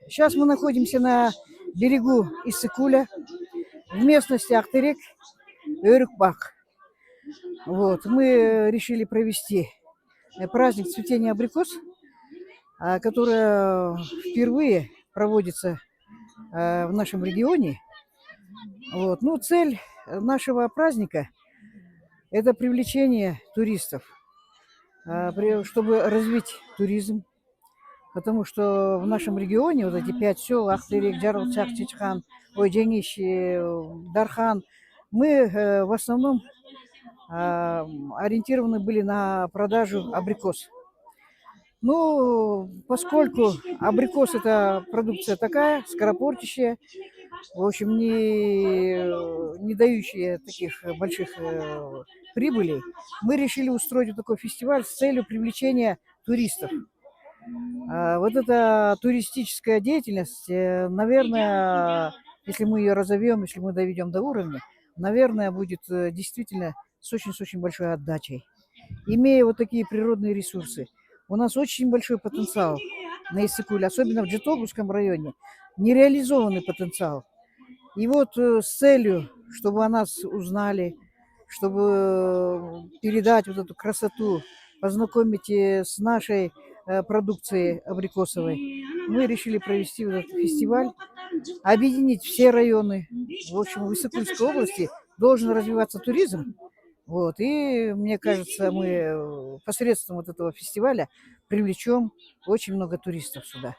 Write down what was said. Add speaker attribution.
Speaker 1: Сейчас мы находимся на берегу Иссыкуля, в местности Ахтырек, Өрükбак. Вот, мы решили провести праздник цветения абрикос, который впервые проводится в нашем регионе. Вот. Ну, цель нашего праздника – это привлечение туристов, чтобы развить туризм. Потому что в нашем регионе вот эти 5 сел – Ахтырек, Жарылчак, Чичхан, Ойджениш, Дархан – мы в основном ориентированы были на продажу абрикос. Ну, поскольку абрикос – это продукция такая, скоропортящая, в общем, не дающая таких больших прибылей, мы решили устроить такой фестиваль с целью привлечения туристов. Вот эта туристическая деятельность, наверное, если мы ее разовьем, если мы доведем до уровня, наверное, будет действительно с очень большой отдачей. Имея вот такие природные ресурсы, у нас очень большой потенциал на Иссыкуле, особенно в Джитогульском районе, нереализованный потенциал. И вот с целью, чтобы о нас узнали, чтобы передать вот эту красоту, познакомить с нашей продукцией абрикосовой, мы решили провести вот этот фестиваль, объединить все районы. В общем, в Иссыкульской области должен развиваться туризм. Вот, и мне кажется, мы посредством вот этого фестиваля привлечем очень много туристов сюда.